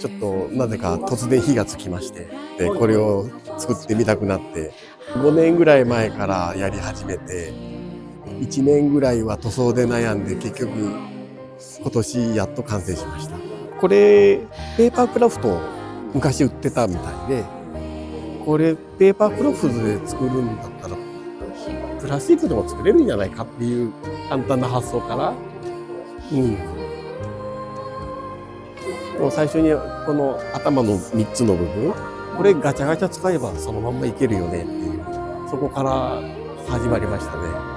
ちょっとなぜか突然火がつきまして、でこれを作ってみたくなって5年ぐらい前からやり始めて、1年ぐらいは塗装で悩んで、結局今年やっと完成しました。これペーパークラフトを昔売ってたみたいで、これペーパークラフトで作るんだったらプラスチックでも作れるんじゃないかっていう簡単な発想から、もう最初にこの頭の3つの部分、これガチャガチャ使えばそのまんまいけるよねっていう、そこから始まりましたね。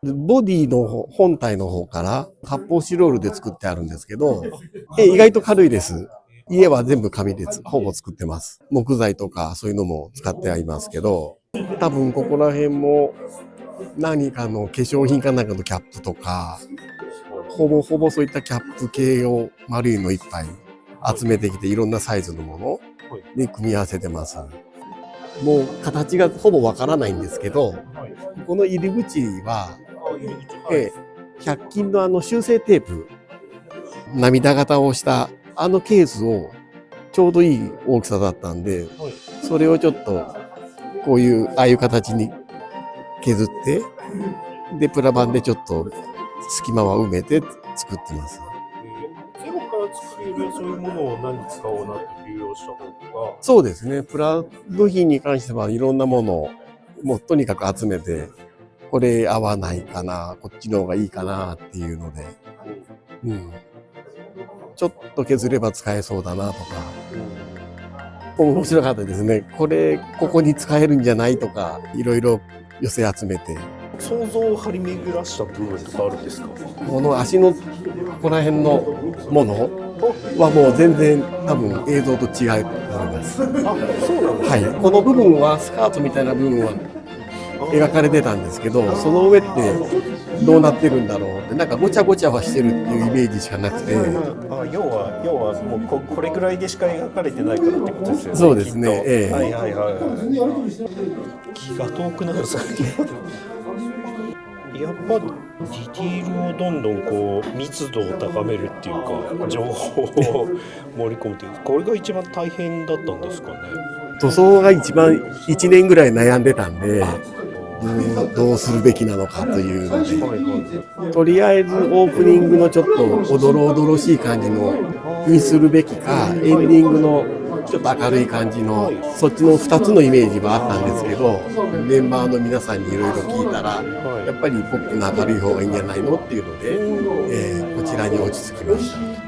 ボディの本体の方から発泡スチロールで作ってあるんですけど、意外と軽いです。家は全部紙でほぼ作ってます。木材とかそういうのも使ってはいますけど、多分ここら辺も何かの化粧品かなんかのキャップとか、ほぼそういったキャップ系を丸いのいっぱい集めてきて、いろんなサイズのものに組み合わせてます。もう形がほぼわからないんですけど、この入り口は100均の修正テープ、涙型をしたケースをちょうどいい大きさだったんで、それをちょっとこういうああいう形に削って、でプラ板でちょっと隙間は埋めて作ってます。ゼロから作れるそういうものを何に使おうなって利用した方が。そうですね。プラ部品に関してはいろんなものをもうとにかく集めて、これ合わないかな、こっちの方がいいかなっていうので、ちょっと削れば使えそうだなとか、面白かったですね。ここに使えるんじゃないとか、いろいろ寄せ集めて。想像を張り巡らした部分とかあるんですか？この足のここら辺のものはもう全然多分映像と違うと思います。そうなんですか？はい。この部分はスカートみたいな部分は描かれてたんですけど、その上ってどうなってるんだろうって、なんかごちゃごちゃはしてるっていうイメージしかなくて、要はもうこれぐらいでしか描かれてないからってことですよね。そうですね。気が遠くなるんですかね。やっぱディティールをどんどんこう密度を高めるっていうか、情報を盛り込むっていう、これが一番大変だったんですかね。塗装が一番1年ぐらい悩んでたんで、どうするべきなのかというので、とりあえずオープニングのちょっとおどろおどろしい感じのにするべきか、エンディングのちょっと明るい感じの、そっちの2つのイメージはあったんですけど、メンバーの皆さんにいろいろ聞いたら、やっぱりポップな明るい方がいいんじゃないのっていうので、こちらに落ち着きました。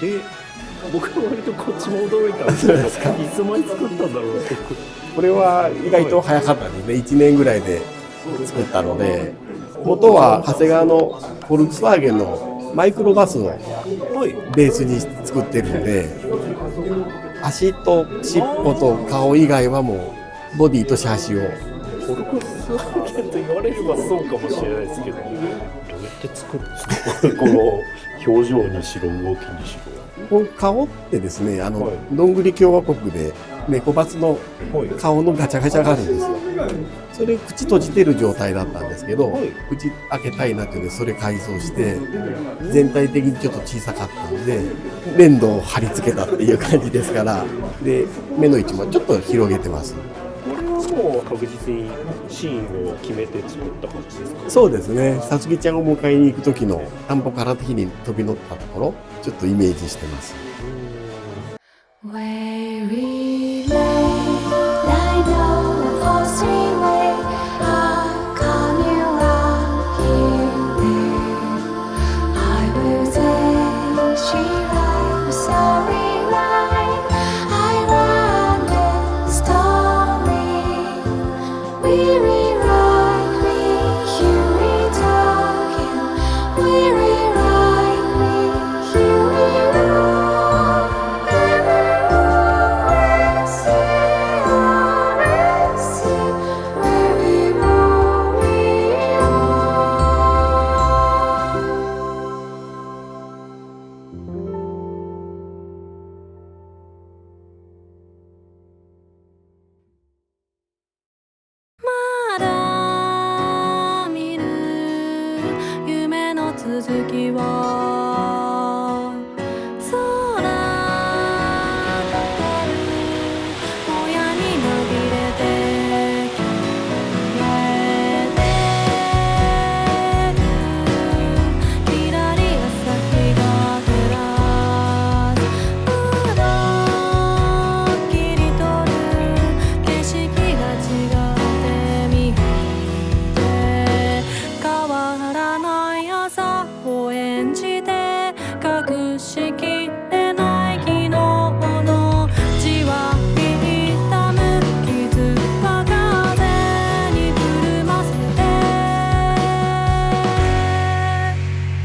で僕は割とこっちも驚いたんですけど、いつまで作ったんだろうって。これは意外と早かったですね。1年ぐらいで作ったので、元は長谷川のフォルクスワーゲンのマイクロバスをベースに作ってるんで、足と尻尾と顔以外はもうボディとシャーシを。フォルクスワーゲンと言われればそうかもしれないですけど、どうやって作るんですかこの表情にしろ動きにしろ。この顔ってですね、どんぐり共和国で猫バスの顔のガチャガチャがあるんですよ。それ口閉じてる状態だったんですけど、口開けたいなっていうのでそれ改装して全体的にちょっと小さかったんで粘土を貼り付けたっていう感じですから、で目の位置もちょっと広げてます。これはもう確実にシーンを決めて作った感じですか？そうですね。さつきちゃんを迎えに行く時の田んぼから木に飛び乗ったところちょっとイメージしてます。